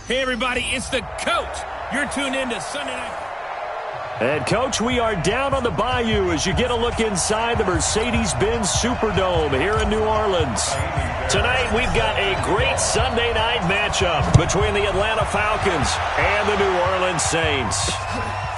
Hey, everybody, it's the coach. You're tuned in to Sunday Night. And, Coach, we are down on the bayou as you get a look inside the Mercedes-Benz Superdome here in New Orleans. Tonight, we've got a great Sunday night matchup between the Atlanta Falcons and the New Orleans Saints.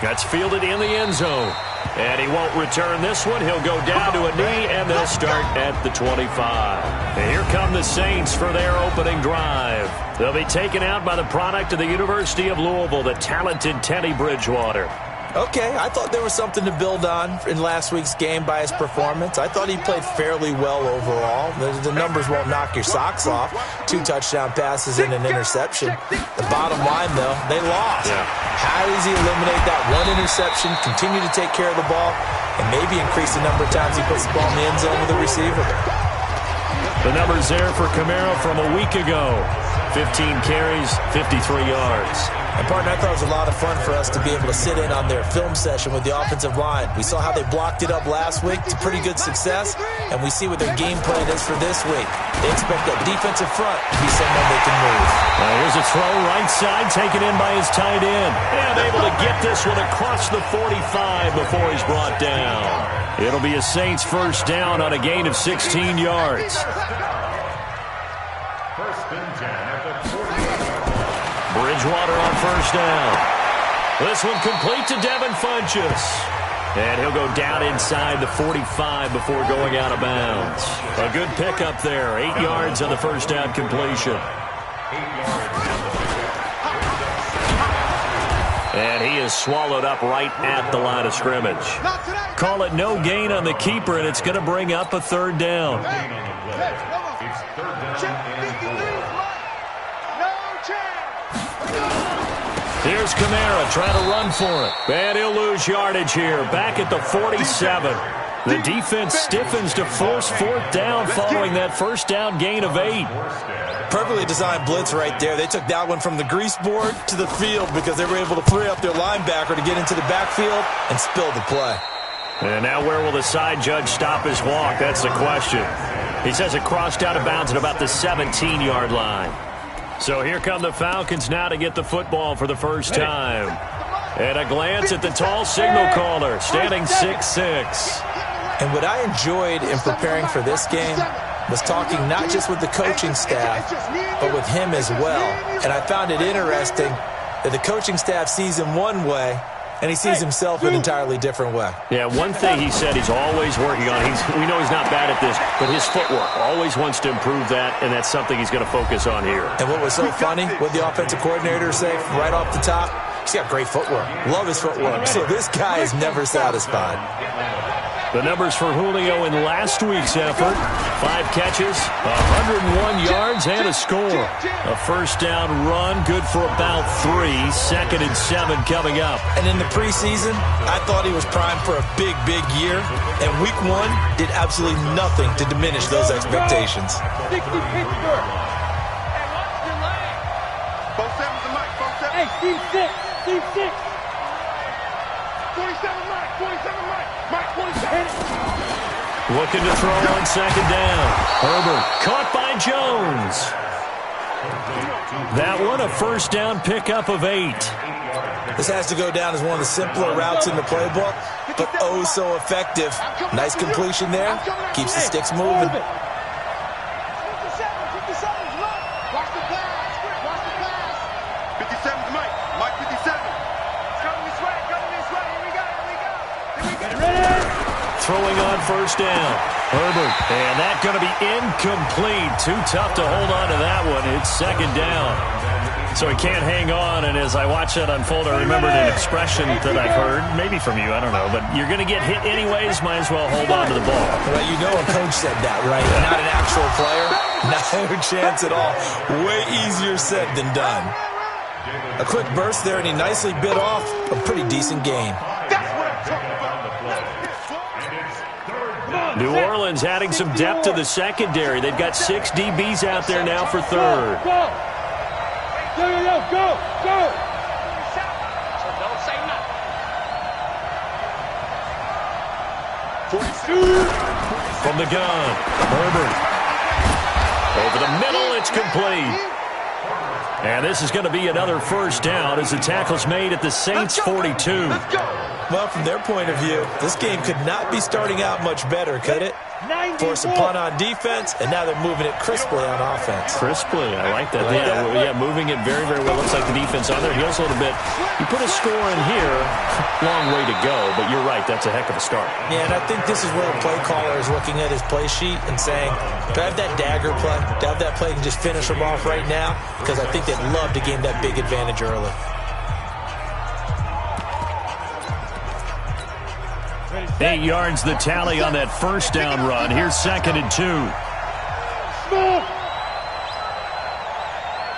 That's fielded in the end zone. And he won't return this one. He'll go down to a knee, and they'll start at the 25. And here come the Saints for their opening drive. They'll be taken out by the product of the University of Louisville, the talented Teddy Bridgewater. Okay, I thought there was something to build on in last week's game by his performance. I thought he played fairly well overall. The numbers won't knock your socks off. 2 touchdown passes and an interception. The bottom line, though, they lost. Yeah. How does he eliminate that one interception, continue to take care of the ball, and maybe increase the number of times he puts the ball in the end zone with a receiver? The numbers there for Camaro from a week ago. 15 carries, 53 yards. And, partner, I thought it was a lot of fun for us to be able to sit in on their film session with the offensive line. We saw how they blocked it up last week to pretty good success, and we see what their game plan is for this week. They expect that defensive front to be someone they can move. Here's a throw right side taken in by his tight end. And able to get this one across the 45 before he's brought down. It'll be a Saints first down on a gain of 16 yards. Bridgewater on first down. This one complete to Devin Funchess. And he'll go down inside the 45 before going out of bounds. A good pickup there. 8 yards on the first down completion. And he is swallowed up right at the line of scrimmage. Call it no gain on the keeper, and it's going to bring up a third down. Here's Kamara trying to run for it. And he'll lose yardage here. Back at the 47. The defense stiffens to force fourth down following that first down gain of 8. Perfectly designed blitz right there. They took that one from the grease board to the field because they were able to free up their linebacker to get into the backfield and spill the play. And now where will the side judge stop his walk? That's the question. He says it crossed out of bounds at about the 17-yard line. So here come the Falcons now to get the football for the first time. And a glance at the tall signal caller, standing 6'6". And what I enjoyed in preparing for this game was talking not just with the coaching staff, but with him as well. And I found it interesting that the coaching staff sees him one way, and he sees himself an entirely different way. Yeah, one thing he said he's always working on, we know he's not bad at this, but his footwork, always wants to improve that, and that's something he's going to focus on here. And what was so funny, what the offensive coordinator say right off the top, he's got great footwork. Love his footwork. So this guy is never satisfied. The numbers for Julio in last week's effort: 5 catches, 101 yards, and a score. A first down run, good for about 3. 2nd and 7 coming up. And in the preseason, I thought he was primed for a big, big year. And week 1 did absolutely nothing to diminish those expectations. Hey, Steve 6. Steve 6. 27 Mike. 27 Mike. Mike 27. Looking to throw on 2nd down. Herbert caught by Jones. That one, a first down pickup of 8. This has to go down as one of the simpler routes in the playbook, but oh so effective. Nice completion there. Keeps the sticks moving. Throwing on first down. Herbert. And that's going to be incomplete. Too tough to hold on to that one. It's 2nd down. So he can't hang on. And as I watch that unfold, I remembered an expression that I've heard, maybe from you, I don't know. But you're going to get hit anyways. Might as well hold on to the ball. Well, you know a coach said that, right? Not an actual player. No chance at all. Way easier said than done. A quick burst there, and he nicely bit off a pretty decent gain. New Orleans adding some depth to the secondary. They've got 6 DBs out there now for 3rd. Go! From the gun, Herbert. Over the middle, it's complete. And this is going to be another first down as the tackle's made at the Saints' 42. Well, from their point of view, this game could not be starting out much better, could it? Force a punt on defense, and now they're moving it crisply on offense. Crisply, I like that. Yeah, moving it very, very well. Looks like the defense on their heels a little bit. You put a score in here, long way to go, but you're right, that's a heck of a start. Yeah, and I think this is where the play caller is looking at his play sheet and saying, do I have that dagger play? Do I have that play and just finish them off right now? Because I think they'd love to gain that big advantage early. 8 yards the tally on that first down run. Here's 2nd and 2.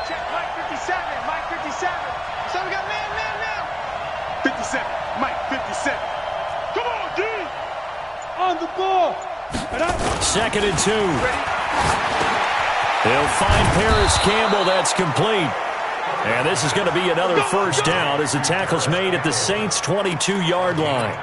Check, Mike 57, Mike 57. So we got man now. 57, Mike 57. Come on, D. On the ball. 2nd and 2. They'll find Paris Campbell. That's complete. And this is going to be another first down as the tackle's made at the Saints' 22-yard line.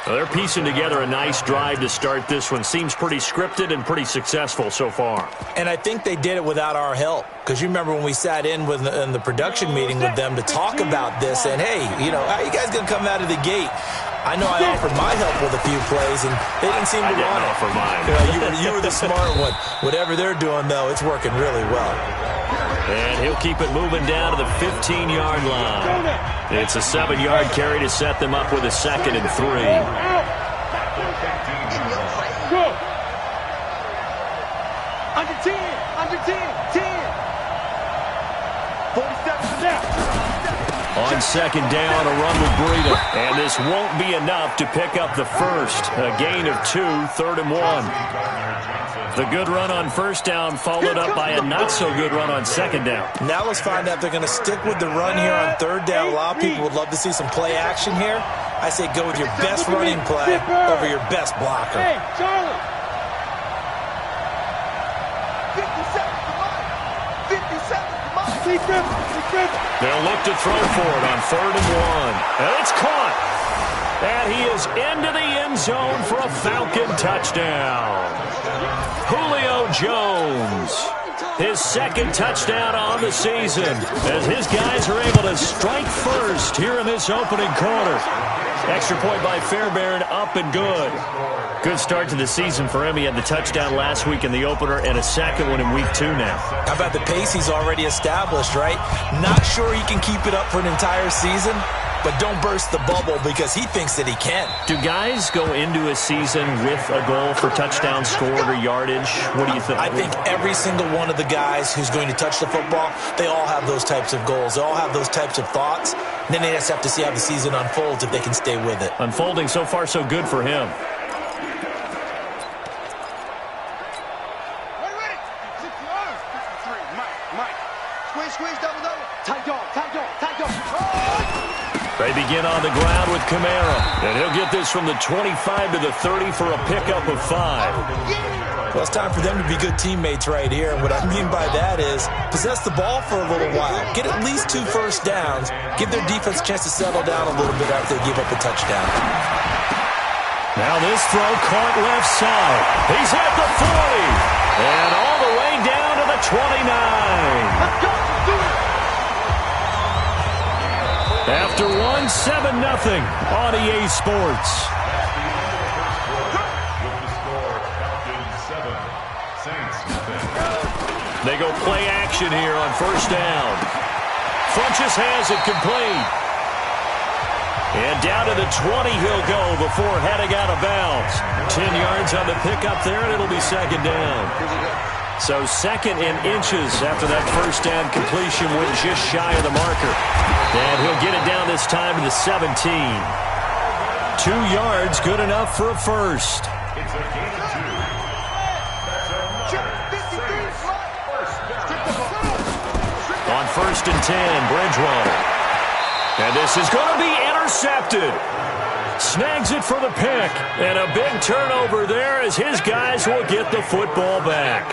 Well, they're piecing together a nice drive to start this one. Seems pretty scripted and pretty successful so far. And I think they did it without our help. Because you remember when we sat in the production meeting with them to talk about this, and hey, you know, how are you guys going to come out of the gate? I know I offered my help with a few plays, and they didn't seem to want it. I didn't offer mine. You were the smart one. Whatever they're doing, though, it's working really well. And he'll keep it moving down to the 15-yard line. It's a 7-yard carry to set them up with a 2nd and 3. Go. Under 10, under 10, 10. 47 now. On 2nd down, a run with Breida. And this won't be enough to pick up the first. A gain of 2, 3rd and 1. The good run on first down followed up by a not-so-good run on 2nd down. Now let's find out if they're going to stick with the run here on 3rd down. A lot of people would love to see some play action here. I say go with your best running play over your best blocker. Hey, Charlie. 57 to Mike. 57 to Mike. They'll look to throw for it on 3rd and 1. And it's caught. And he is into the end zone for a Falcon touchdown. Julio Jones, his 2nd touchdown on the season, as his guys are able to strike first here in this opening quarter. Extra point by Fairbairn, up and good. Good start to the season for him. He had the touchdown last week in the opener and a 2nd one in week 2 now. How about the pace he's already established, right? Not sure he can keep it up for an entire season, but don't burst the bubble because he thinks that he can. Do guys go into a season with a goal for touchdown scored or yardage? What do you think? I think every single one of the guys who's going to touch the football, they all have those types of goals. They all have those types of thoughts. And then they just have to see how the season unfolds if they can stay with it. Unfolding so far so good for him. They begin on the ground with Kamara, and he'll get this from the 25 to the 30 for a pickup of 5. Well, it's time for them to be good teammates right here, and what I mean by that is possess the ball for a little while, get at least 2 first downs, give their defense a chance to settle down a little bit after they give up a touchdown. Now this throw caught left side. He's at the 40, and all the way down to the 29. Let's go. After 1, 7-0 on EA Sports. They go play action here on first down. Funchess has it complete. And down to the 20 he'll go before heading out of bounds. 10 yards on the pickup there, and it'll be 2nd down. So 2nd and inches after that first down completion, went just shy of the marker. And he'll get it down this time to the 17. 2 yards, good enough for a first. It's a gain of 2. On 1st and 10, Bridgewater. And this is going to be intercepted. Snags it for the pick. And a big turnover there as his guys will get the football back.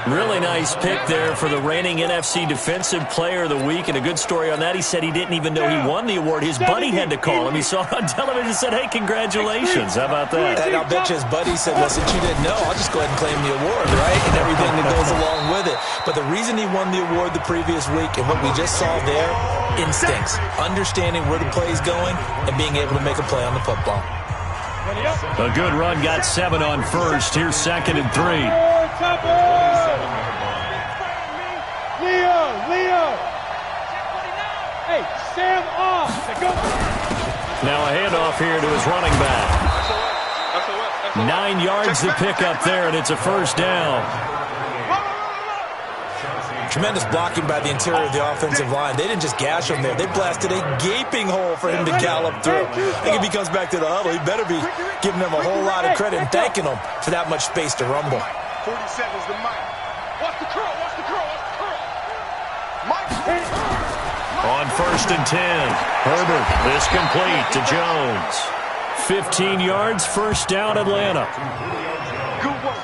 Really nice pick there for the reigning NFC Defensive Player of the Week. And a good story on that. He said he didn't even know he won the award. His buddy had to call him. He saw it on television and said, hey, congratulations. How about that? And I'll bet you his buddy said, well, since you didn't know, I'll just go ahead and claim the award, right? And everything that goes along with it. But the reason he won the award the previous week and what we just saw there, instincts, understanding where the play is going and being able to make a play on the football. A good run got 7 on first. Here's 2nd and 3. Leo. Hey, Sam off. Now a handoff here to his running back. 9 yards to pick up there, and it's a first down. Tremendous blocking by the interior of the offensive line. They didn't just gash him there. They blasted a gaping hole for him to gallop through. I think if he comes back to the huddle, he better be giving them a whole lot of credit and thanking them for that much space to rumble. 47 is the mic. Watch the curl. Mike. On 1st and 10, Herbert is complete to Jones. 15 yards, first down, Atlanta.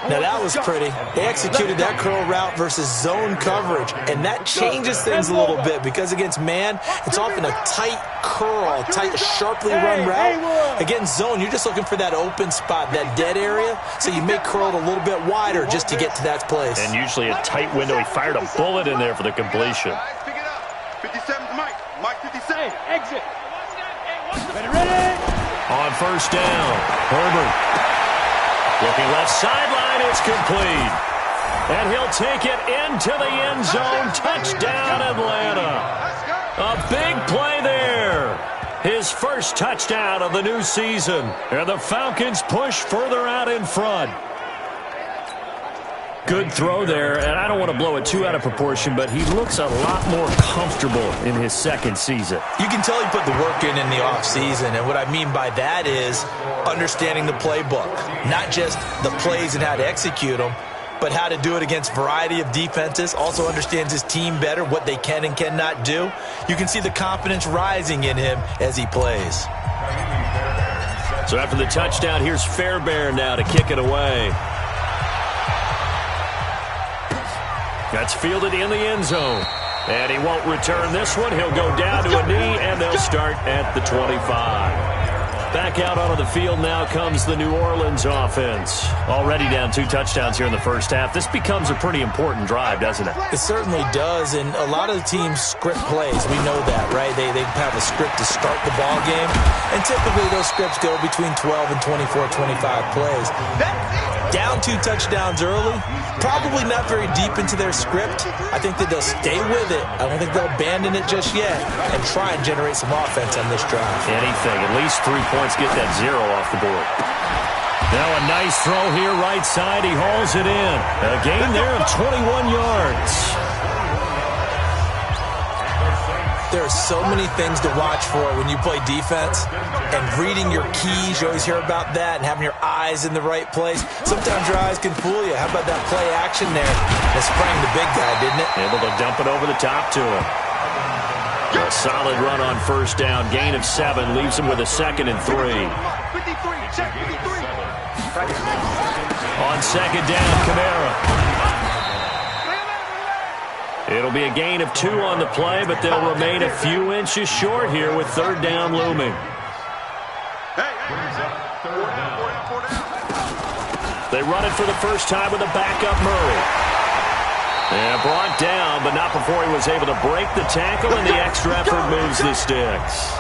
Now that was pretty. They executed that curl route versus zone coverage, and that changes things a little bit because against man, it's often a tight curl, tight, sharply run route. Against zone, you're just looking for that open spot, that dead area, so you make curl a little bit wider just to get to that place. And usually a tight window. He fired a bullet in there for the completion. Pick it up. 57's Mike. Mike 57. Exit. Ready. On 1st down, Herbert. Looking left sideline, it's complete. And he'll take it into the end zone. Touchdown, Atlanta. A big play there. His first touchdown of the new season. And the Falcons push further out in front. Good throw there, and I don't want to blow it too out of proportion, but he looks a lot more comfortable in his second season. You can tell he put the work in the offseason, and what I mean by that is understanding the playbook. Not just the plays and how to execute them, but how to do it against a variety of defenses. Also understands his team better, what they can and cannot do. You can see the confidence rising in him as he plays. So after the touchdown, here's Fairbairn now to kick it away. That's fielded in the end zone. And he won't return this one. He'll go down to a knee, and they'll start at the 25. Back out onto the field now comes the New Orleans offense. Already down 2 touchdowns here in the first half. This becomes a pretty important drive, doesn't it? It certainly does, and a lot of the teams script plays. We know that, right? They have a script to start the ball game, and typically those scripts go between 12 and 24, 25 plays. Down 2 touchdowns early, probably not very deep into their script. I think that they'll stay with it. I don't think they'll abandon it just yet and try and generate some offense on this drive. Anything, at least 3 points, get that 0 off the board. Now a nice throw here, right side. He hauls it in. A gain there of 21 yards. There are so many things to watch for when you play defense, and reading your keys, you always hear about that, and having your eyes in the right place. Sometimes your eyes can fool you. How about that play action there? That sprang the big guy, didn't it? Able to dump it over the top to him. A solid run on first down. Gain of 7 leaves him with a 2nd and 3. On 2nd down, Kamara. It'll be a gain of 2 on the play, but they'll remain a few inches short here with 3rd down looming. They run it for the first time with a backup Murray. And brought down, but not before he was able to break the tackle, and the extra effort moves the sticks.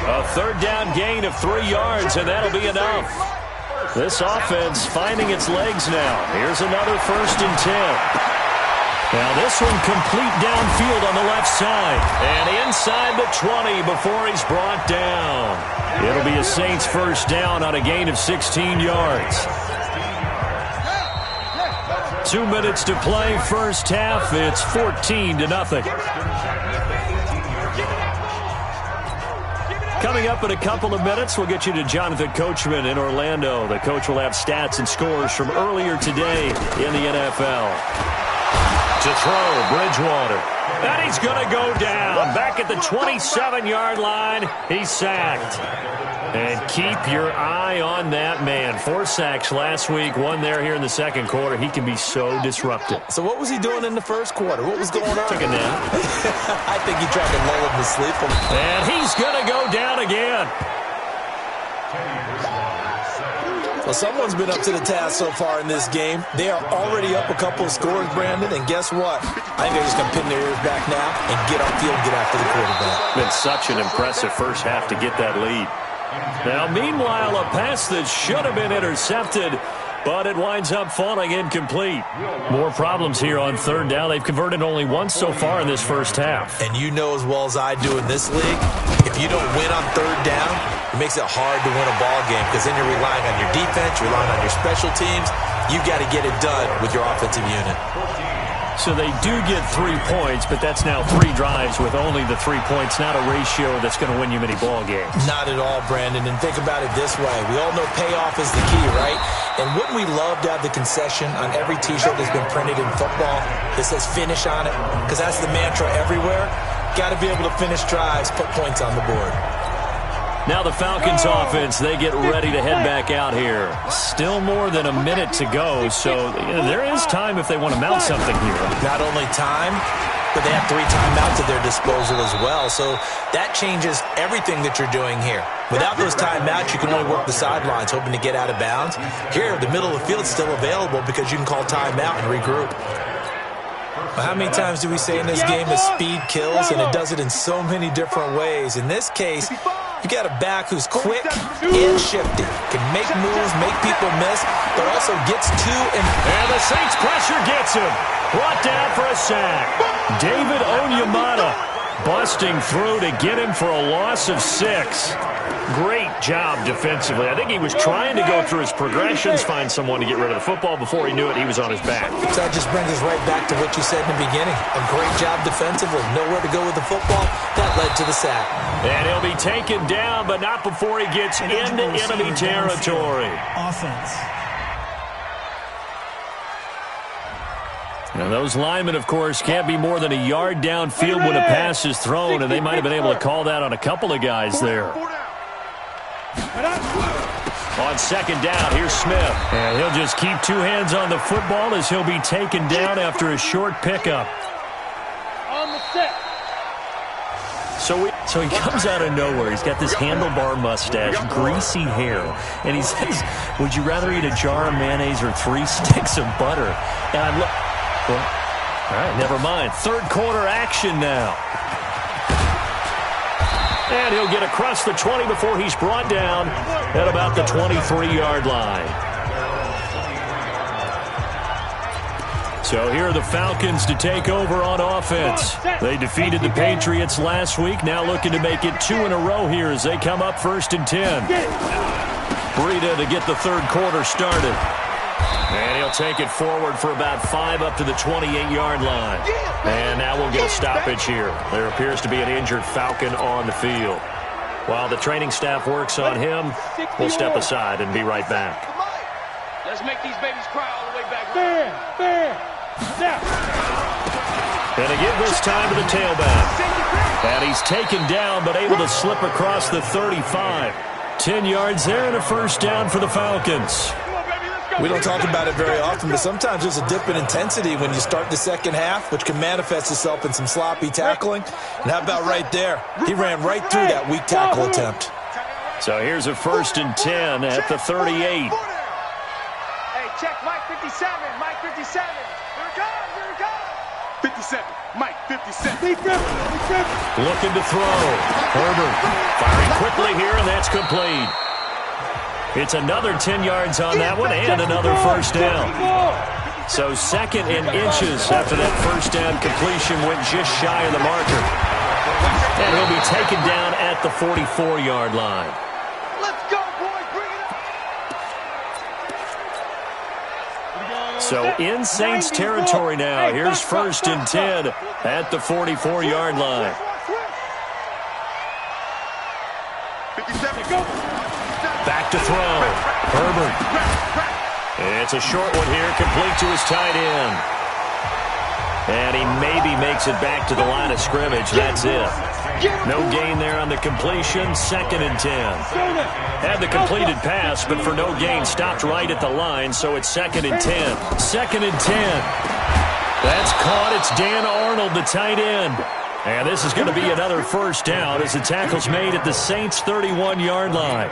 A 3rd down gain of 3 yards, and that'll be enough. This offense finding its legs now. Here's another 1st and 10. Now this one complete downfield on the left side. And inside the 20 before he's brought down. It'll be a Saints first down on a gain of 16 yards. 2 minutes to play, first half. It's 14-0. Coming up in a couple of minutes, we'll get you to Jonathan Coachman in Orlando. The coach will have stats and scores from earlier today in the NFL. To throw, Bridgewater. And he's going to go down. Back at the 27-yard line, he's sacked. And keep your eye on that man. 4 sacks last week, 1 there here in the second quarter. He can be so disruptive. So what was he doing in the first quarter? What was going on? Took a nap. I think he tried to lull him to sleep. And he's going to go down again. Well, someone's been up to the task so far in this game. They are already up a couple of scores, Brandon, and guess what? I think they're just going to pin their ears back now and get upfield and get after the quarterback. Been such an impressive first half to get that lead. Now, meanwhile, a pass that should have been intercepted, but it winds up falling incomplete. More problems here on third down. They've converted only once so far in this first half. And you know as well as I do in this league, if you don't win on third down, it makes it hard to win a ball game because then you're relying on your defense, you're relying on your special teams. You've got to get it done with your offensive unit. So they do get 3 points, but that's now 3 drives with only the 3 points, not a ratio that's going to win you many ball games. Not at all, Brandon. And think about it this way. We all know payoff is the key, right? And wouldn't we love to have the concession on every T-shirt that's been printed in football that says finish on it? Because that's the mantra everywhere. Got to be able to finish drives, put points on the board. Now the Falcons offense, they get ready to head back out here. Still more than a minute to go, so there is time if they want to mount something here. Not only time, but they have 3 timeouts at their disposal as well, so that changes everything that you're doing here. Without those timeouts, you can only work the sidelines, hoping to get out of bounds. Here, the middle of the field is still available because you can call timeout and regroup. Well, how many times do we say in this game that speed kills, and it does it in so many different ways? In this case, you got a back who's quick and shifty, can make moves, make people miss, but also gets to and the Saints pressure gets him. Brought down for a sack. David Onyemata busting through to get him for a loss of 6. Great job defensively. I think he was trying to go through his progressions, find someone to get rid of the football. Before he knew it, he was on his back. So that just brings us right back to what you said in the beginning. A great job defensively. Nowhere to go with the football. That led to the sack. And he'll be taken down, but not before he gets into enemy territory. Offense. Now, those linemen, of course, can't be more than a yard downfield when a pass is thrown, and they might have been able to call that on a couple of guys there. On second down, here's Smith. And he'll just keep 2 hands on the football as he'll be taken down after a short pickup. On the set. So he comes out of nowhere. He's got this handlebar mustache, greasy hair, and he says, would you rather eat a jar of mayonnaise or 3 sticks of butter? And I look... Well, all right, never mind. Third quarter action now. And he'll get across the 20 before he's brought down at about the 23-yard line. So here are the Falcons to take over on offense. They defeated the Patriots last week, now looking to make it 2 in a row here as they come up 1st and 10. Breida to get the third quarter started. And he'll take it forward for about 5 up to the 28-yard line. And now we'll get a stoppage here. There appears to be an injured Falcon on the field. While the training staff works on him, we'll step aside and be right back. Let's make these babies cry all the way back. Fair. And again this time to the tailback. And he's taken down but able to slip across the 35. 10 yards there and a first down for the Falcons. We don't talk about it very often, but sometimes there's a dip in intensity when you start the second half, which can manifest itself in some sloppy tackling. And how about right there? He ran right through that weak tackle attempt. So here's a 1st and 10 at the 38. Hey, check Mike 57. Mike 57. Here it comes. 57. Mike 57. Looking to throw. Herbert firing quickly here, and that's complete. It's another 10 yards on that one and another first down. So 2nd and inches after that first down completion went just shy of the marker. And he'll be taken down at the 44-yard line. Let's go, boys. Bring it up. So in Saints territory now. Here's 1st and 10 at the 44-yard line. 57. Go. Back to throw. Herbert. It's a short one here, complete to his tight end. And he maybe makes it back to the line of scrimmage. That's it. No gain there on the completion. 2nd and 10. Had the completed pass, but for no gain, stopped right at the line, so it's 2nd and 10. 2nd and 10. That's caught. It's Dan Arnold, the tight end. And this is going to be another first down as the tackle's made at the Saints' 31-yard line.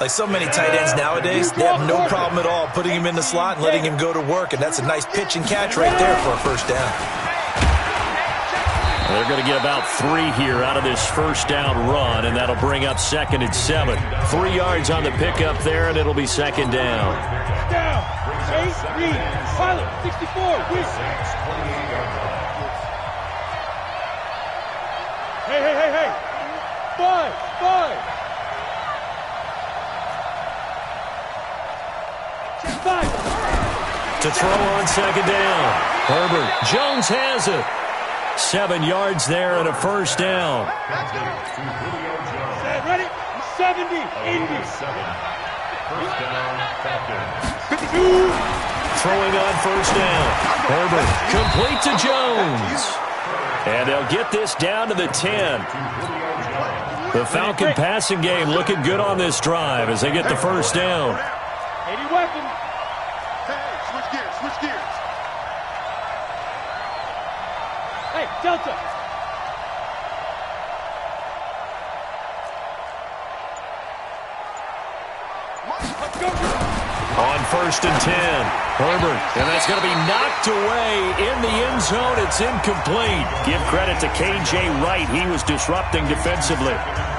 Like so many tight ends nowadays, they have no problem at all putting him in the slot and letting him go to work, and that's a nice pitch and catch right there for a first down. They're going to get about 3 here out of this first down run, and that'll bring up 2nd and 7. 3 yards on the pickup there, and it'll be 2nd down. Down. 8, read. Pilot, 64. Read. Hey. 5. To throw on 2nd down. Herbert. Jones has it. 7 yards there and a first down. Ready? 70, 80. Throwing on first down. Herbert complete to Jones. And they'll get this down to the 10. The Falcon passing game looking good on this drive as they get the first down. 80 weapons. Switch gears. Hey, Delta. On 1st and 10, Herbert, and that's going to be knocked away in the end zone. It's incomplete. Give credit to K.J. Wright. He was disrupting defensively.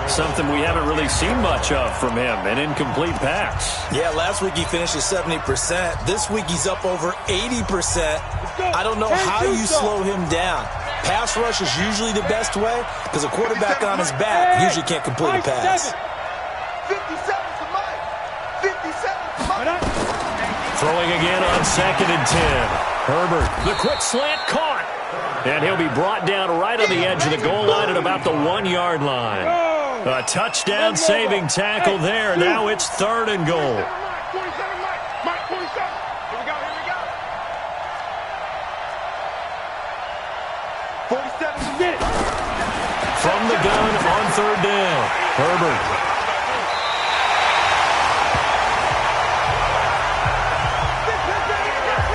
Something we haven't really seen much of from him, an incomplete pass. Yeah, last week he finished at 70%. This week he's up over 80%. I don't know how you slow him down. Pass rush is usually the best way because a quarterback on his back usually can't complete a pass. 57 to Mike. 57 to Mike. Throwing again on 2nd and 10. Herbert, the quick slant caught. And he'll be brought down right on the edge of the goal line at about the 1-yard line. A touchdown saving tackle there. Now it's 3rd and goal. Mike, 27. Here we go. 47 to get it. From the gun on 3rd down. Herbert.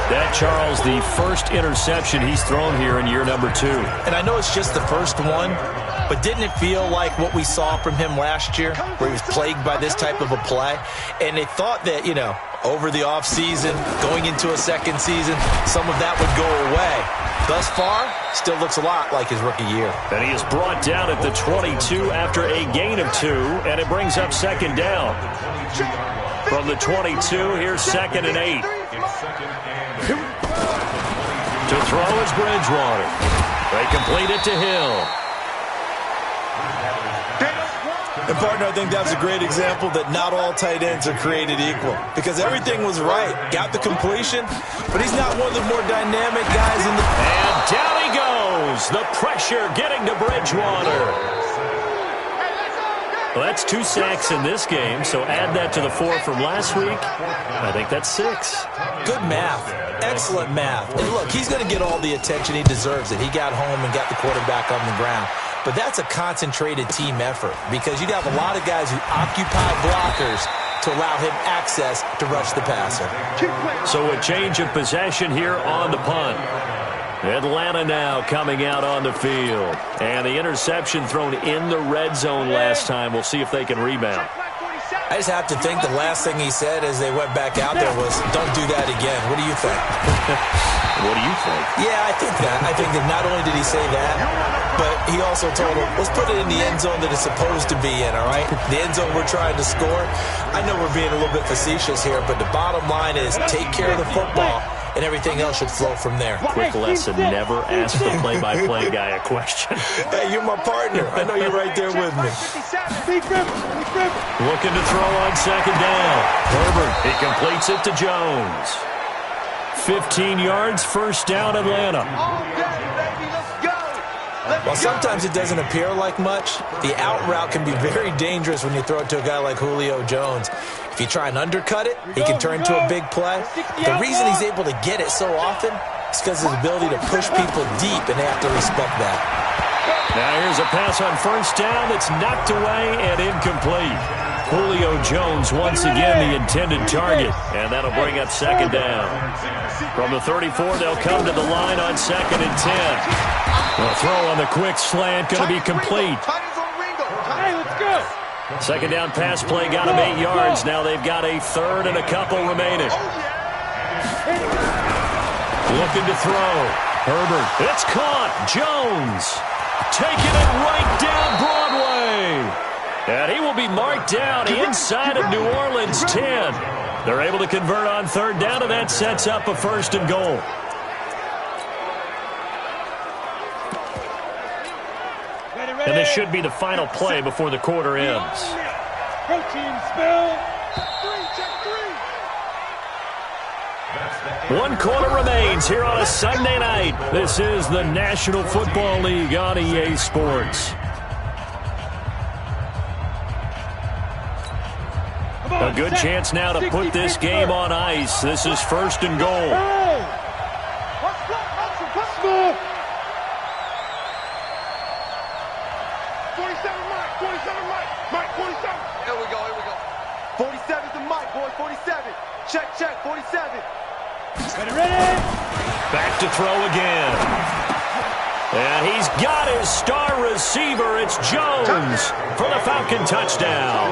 That, Charles, the first interception he's thrown here in year number 2. And I know it's just the first one, but didn't it feel like what we saw from him last year, where he was plagued by this type of a play? And they thought that, over the offseason, going into a second season, some of that would go away. Thus far, still looks a lot like his rookie year. And he is brought down at the 22 after a gain of 2, and it brings up 2nd down. From the 22, here's 2nd and 8. To throw is Bridgewater. They complete it to Hill. And, partner, I think that's a great example that not all tight ends are created equal because everything was right. Got the completion, but he's not one of the more dynamic guys in the... And down he goes. The pressure getting to Bridgewater. Well, that's 2 sacks in this game, so add that to the 4 from last week. I think that's 6. Good math. Excellent math. And look, he's going to get all the attention he deserves. He got home and got the quarterback on the ground. But that's a concentrated team effort because you'd have a lot of guys who occupy blockers to allow him access to rush the passer. So a change of possession here on the punt. Atlanta now coming out on the field. And the interception thrown in the red zone last time. We'll see if they can rebound. I just have to think the last thing he said as they went back out there was, don't do that again. What do you think? What do you think? Yeah, I think that. I think that not only did he say that, but he also told him, let's put it in the end zone that it's supposed to be in, all right? The end zone we're trying to score. I know we're being a little bit facetious here, but the bottom line is take care of the football, and everything else should flow from there. Quick lesson, never ask the play-by-play guy a question. Hey, you're my partner. I know you're right there with me. Looking to throw on 2nd down. Herbert, he completes it to Jones. 15 yards, first down, Atlanta. While sometimes it doesn't appear like much, the out route can be very dangerous when you throw it to a guy like Julio Jones. If you try and undercut it, he can turn into a big play. The reason he's able to get it so often is because of his ability to push people deep, and they have to respect that. Now here's a pass on first down that's knocked away and incomplete. Julio Jones once again the intended target, and that'll bring up 2nd down. From the 34, they'll come to the line on 2nd and 10. The throw on the quick slant going to be complete. Hey, let's go. Second down pass play got him 8 yards. Now they've got a third and a couple remaining. Looking to throw. Herbert. It's caught. Jones taking it right down Broadway. And he will be marked down inside of New Orleans 10. They're able to convert on third down, and that sets up a first and goal. And this should be the final play before the quarter ends. Protein spill. 1 quarter remains here on a Sunday night. This is the National Football League on EA Sports. A good chance now to put this game on ice. This is first and goal. Check, 47. Ready? Back to throw again. And he's got his star receiver. It's Jones for the Falcon touchdown.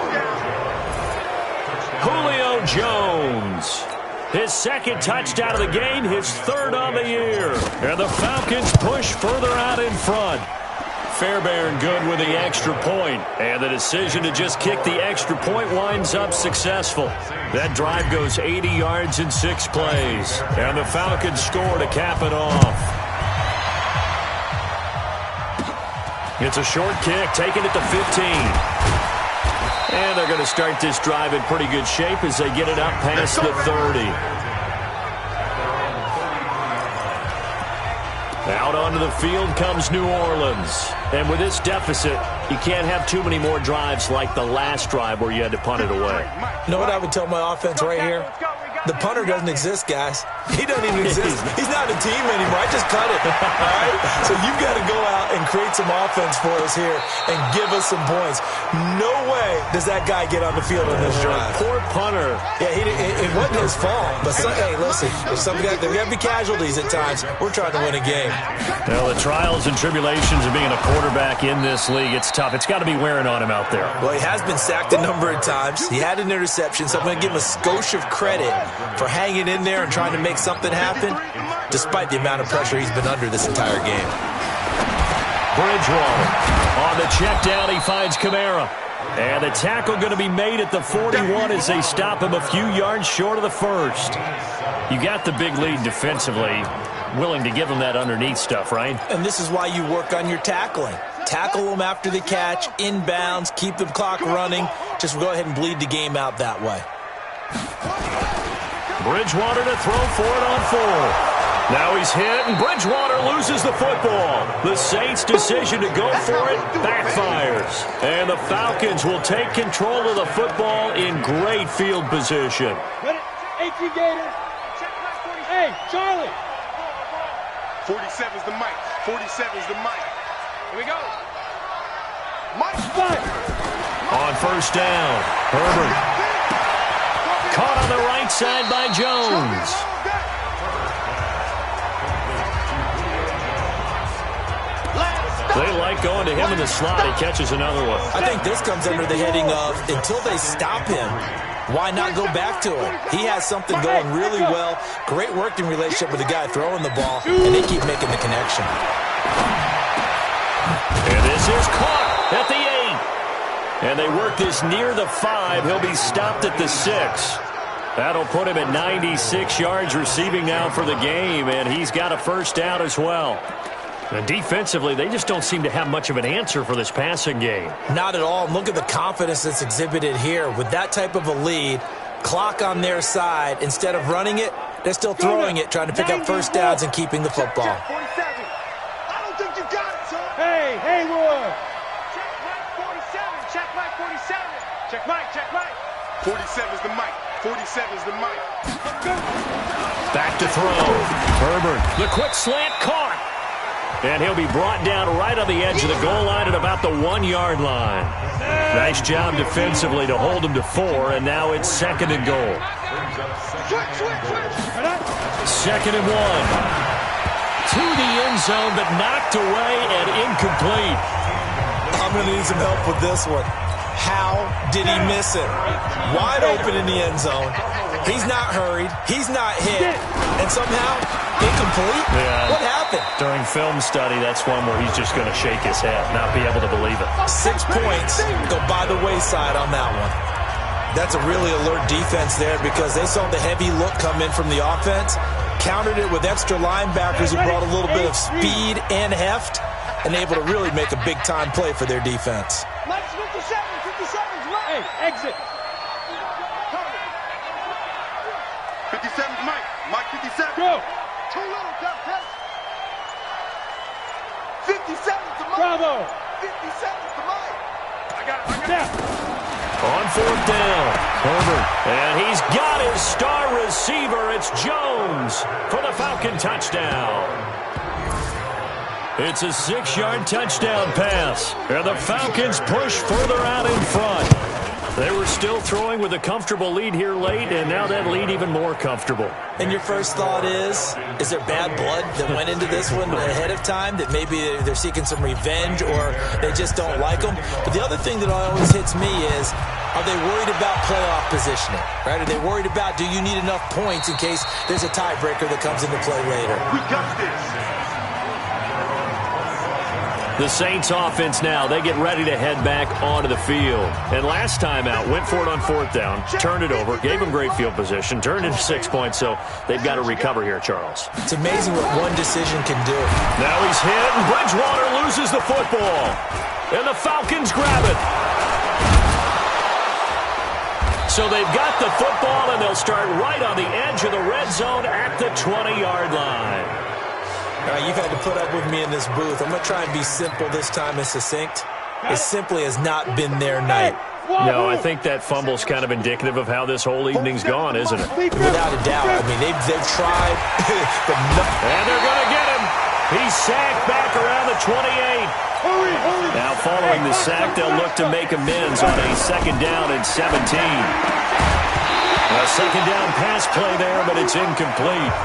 Julio Jones. His second touchdown of the game, his third on the year. And the Falcons push further out in front. Fairbairn good with the extra point. And the decision to just kick the extra point winds up successful. That drive goes 80 yards in 6 plays. And the Falcons score to cap it off. It's a short kick, taking it to 15. And they're going to start this drive in pretty good shape as they get it up past the 30. Out onto the field comes New Orleans. And with this deficit, you can't have too many more drives like the last drive where you had to punt it away. You know what I would tell my offense right here? The punter doesn't exist, guys. He doesn't even exist. He's not a team anymore. I just cut it. All right? So you've got to go out and create some offense for us here and give us some points. No way does that guy get on the field on this drive. Poor punter. Yeah, it wasn't his fault. But, hey, listen, if there got to be casualties at times, we're trying to win a game. Well, the trials and tribulations of being a quarterback in this league, it's tough. It's got to be wearing on him out there. Well, he has been sacked a number of times. He had an interception, so I'm going to give him a skosh of credit for hanging in there and trying to make something happen, despite the amount of pressure he's been under this entire game. Bridgewater on the check down. He finds Kamara. And the tackle going to be made at the 41 as they stop him a few yards short of the first. You got the big lead defensively. Willing to give him that underneath stuff, right? And this is why you work on your tackling. Tackle them after the catch, inbounds, keep the clock running. Just go ahead and bleed the game out that way. Bridgewater to throw for it on 4. Now he's hit, and Bridgewater loses the football. The Saints' decision to go for it backfires. And the Falcons will take control of the football in great field position. H.E. Gator. Hey, Charlie. 47's the mic. 47's the mic. Here we go. Mike. On first down, Herbert. Caught on the right side by Jones. They like going to him in the slot. He catches another one. I think this comes under the heading of until they stop him, why not go back to him? He has something going really well. Great working relationship with the guy throwing the ball, and they keep making the connection. And this is caught at the 8. And they work this near the 5. He'll be stopped at the 6. That'll put him at 96 yards receiving now for the game, and he's got a first down as well. And defensively, they just don't seem to have much of an answer for this passing game. Not at all. Look at the confidence that's exhibited here. With that type of a lead, clock on their side, instead of running it, they're still throwing it, trying to pick up first downs and keeping the football. 47. I don't think you got it, son. Hey, Hayward. Check Mike 47. Check Mike 47. Check Mike, check Mike. 47's the mic. 47's the mic. Back to throw. Herbert, the quick slant caught. And he'll be brought down right on the edge of the goal line at about the 1-yard line. Nice job defensively to hold him to 4, and now it's second and goal. Second and 1. To the end zone, but knocked away and incomplete. I'm going to need some help with this one. How did he miss it? Wide open in the end zone. He's not hurried. He's not hit. And somehow, incomplete? Yeah. What happened? During film study, that's one where he's just going to shake his head, not be able to believe it. 6 points go by the wayside on that one. That's a really alert defense there because they saw the heavy look come in from the offense, countered it with extra linebackers who brought a little bit of speed and heft, and able to really make a big-time play for their defense. Mike's 57. 57's right. Hey, exit. 57's Mike. Mike 57. Go. Too little, Jeff. 57's the Mike. Bravo. 57's the Mike. I got it. Step. On fourth down, Herbert. And he's got his star receiver. It's Jones for the Falcon touchdown. It's a 6-yard touchdown pass. And the Falcons push further out in front. They were still throwing with a comfortable lead here late, and now that lead even more comfortable. And your first thought is there bad blood that went into this one ahead of time, that maybe they're seeking some revenge or they just don't like them? But the other thing that always hits me is, are they worried about playoff positioning? Right? Are they worried about, do you need enough points in case there's a tiebreaker that comes into play later? We got this. The Saints offense now, they get ready to head back onto the field. And last time out, went for it on fourth down, turned it over, gave them great field position, turned into 6 points, so they've got to recover here, Charles. It's amazing what one decision can do. Now he's hit, and Bridgewater loses the football. And the Falcons grab it. So they've got the football, and they'll start right on the edge of the red zone at the 20-yard line. All right, you've had to put up with me in this booth. I'm going to try and be simple this time and succinct. It simply has not been their night. No, I think that fumble's kind of indicative of how this whole evening's gone, isn't it? Without a doubt. I mean, they've tried, but no. And they're going to get him. He's sacked back around the 28. Now, following the sack, they'll look to make amends on a 2nd down and 17. A 2nd down pass play there, but it's incomplete.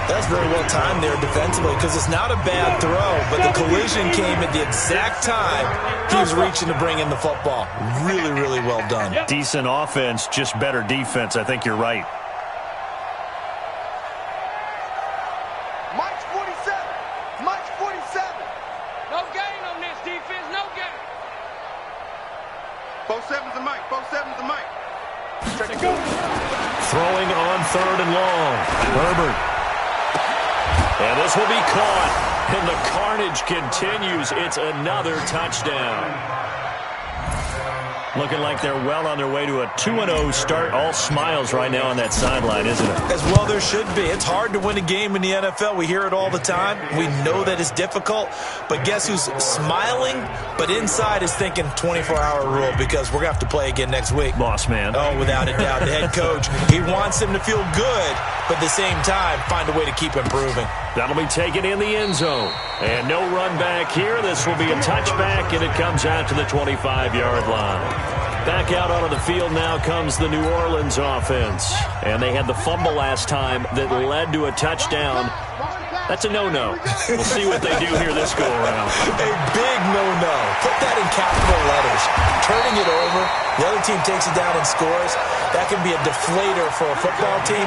That's very well timed there defensively because it's not a bad throw, but the collision came at the exact time he was reaching to bring in the football. Really, really well done. Decent offense, just better defense. I think you're right. Mike's 47. Mike's 47. No gain on this defense. No gain. 47's the Mike. 47's the Mike. Throwing on 3rd and long. Herbert. And this will be caught. And the carnage continues. It's another touchdown. Looking like they're well on their way to a 2-0 start. All smiles right now on that sideline, isn't it? As well there should be. It's hard to win a game in the NFL. We hear it all the time. We know that it's difficult. But guess who's smiling? But inside is thinking 24-hour rule because we're going to have to play again next week. Boss man. Oh, without a doubt. The head coach, he wants him to feel good, but at the same time, find a way to keep improving. That'll be taken in the end zone. And no run back here. This will be a touchback, and it comes out to the 25-yard line. Back out onto the field now comes the New Orleans offense. And they had the fumble last time that led to a touchdown. That's a no-no. We'll see what they do here this go-around. A big no-no. Put that in capital letters. Turning it over, the other team takes it down and scores. That can be a deflator for a football team.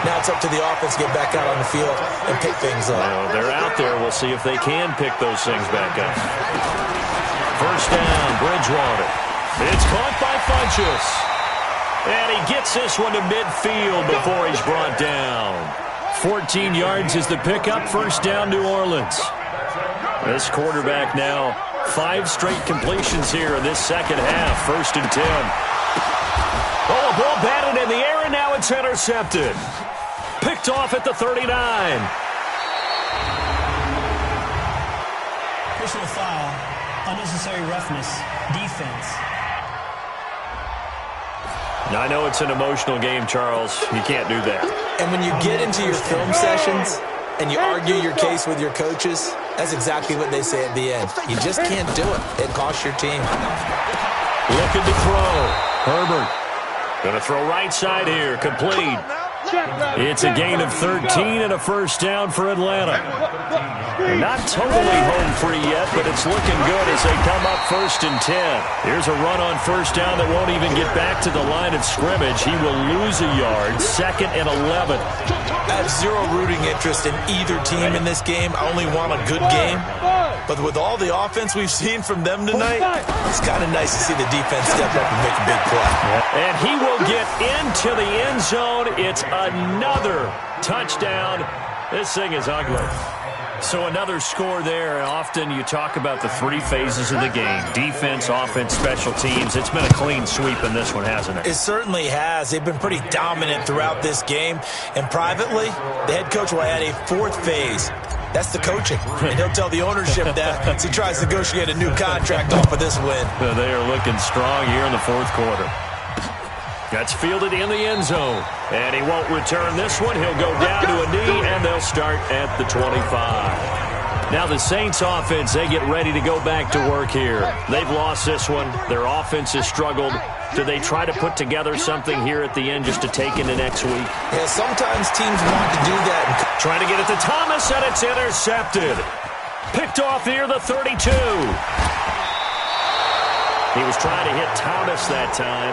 Now it's up to the offense to get back out on the field and pick things up. Well, they're out there. We'll see if they can pick those things back up. First down, Bridgewater. It's caught by Funchess. And he gets this one to midfield before he's brought down. 14 yards is the pickup. First down, New Orleans. This quarterback now, 5 straight completions here in this second half. 1st and 10. Oh, a ball batted in the air, and now it's intercepted. Picked off at the 39. Personal foul, unnecessary roughness, defense. Now, I know it's an emotional game, Charles. You can't do that. And when you get into your film sessions and you argue your case with your coaches, that's exactly what they say at the end. You just can't do it. It costs your team. Looking to throw. Herbert. Going to throw right side here. Complete. It's a gain of 13 and a first down for Atlanta. They're not totally home free yet, but it's looking good as they come up 1st and 10. Here's a run on first down that won't even get back to the line of scrimmage. He will lose a yard. 2nd and 11. I have zero rooting interest in either team in this game. I only want a good game. But with all the offense we've seen from them tonight, it's kind of nice to see the defense step up and make a big play. And he will get into the end zone. It's another touchdown. This thing is ugly. So another score there. Often you talk about the 3 phases of the game: defense, offense, special teams. It's been a clean sweep in this one, hasn't it? It certainly has. They've been pretty dominant throughout this game. And privately, the head coach will add a 4th phase. That's the coaching. And he'll tell the ownership that as he tries to negotiate a new contract off of this win. They are looking strong here in the 4th quarter. That's fielded in the end zone. And he won't return this one. He'll go down to a knee, and they'll start at the 25. Now the Saints offense, they get ready to go back to work here. They've lost this one. Their offense has struggled. Do they try to put together something here at the end just to take into next week? Yeah, sometimes teams want to do that. Trying to get it to Thomas, and it's intercepted. Picked off near the 32. He was trying to hit Thomas that time.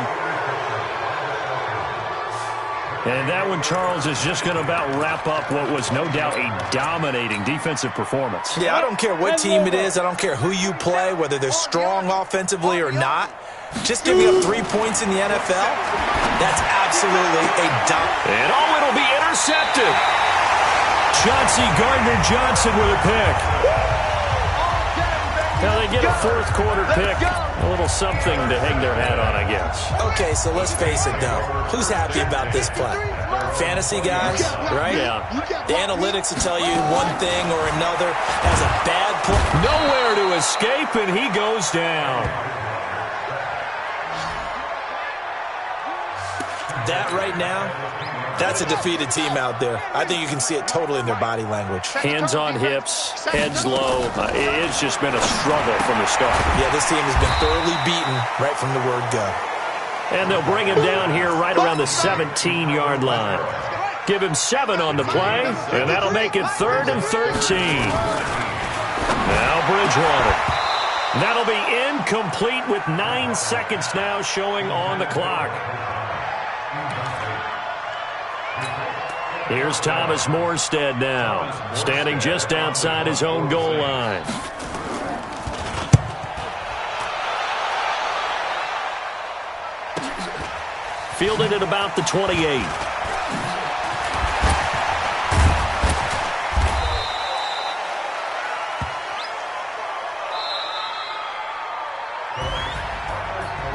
And that one, Charles, is just going to about wrap up what was no doubt a dominating defensive performance. Yeah, I don't care what team it is. I don't care who you play, whether they're strong offensively or not. Just giving up 3 points in the NFL, that's absolutely a dump. And it'll be intercepted. Chauncey Gardner-Johnson with a pick. Now they get a 4th quarter pick. A little something to hang their hat on, I guess. Okay, so let's face it, though. Who's happy about this play? Fantasy guys, right? Yeah. The analytics will tell you one thing or another. Has a bad play. Nowhere to escape, and he goes down. That right now, that's a defeated team out there. I think you can see it totally in their body language. Hands on hips, heads low. It's just been a struggle from the start. Yeah, this team has been thoroughly beaten right from the word go. And they'll bring him down here right around the 17-yard line. Give him 7 on the play, and that'll make it 3rd and 13. Now Bridgewater. That'll be incomplete with 9 seconds now showing on the clock. Here's Thomas Morstead now, standing just outside his own goal line. Fielded at about the 28.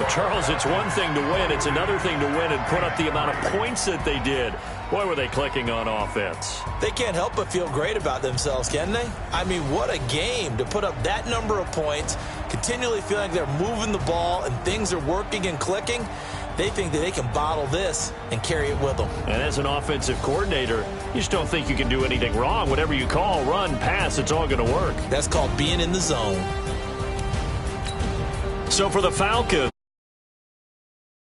Charles, it's one thing to win. It's another thing to win and put up the amount of points that they did. Boy, were they clicking on offense. They can't help but feel great about themselves, can they? I mean, what a game to put up that number of points, continually feeling like they're moving the ball and things are working and clicking. They think that they can bottle this and carry it with them. And as an offensive coordinator, you just don't think you can do anything wrong. Whatever you call, run, pass, it's all going to work. That's called being in the zone. So for the Falcons,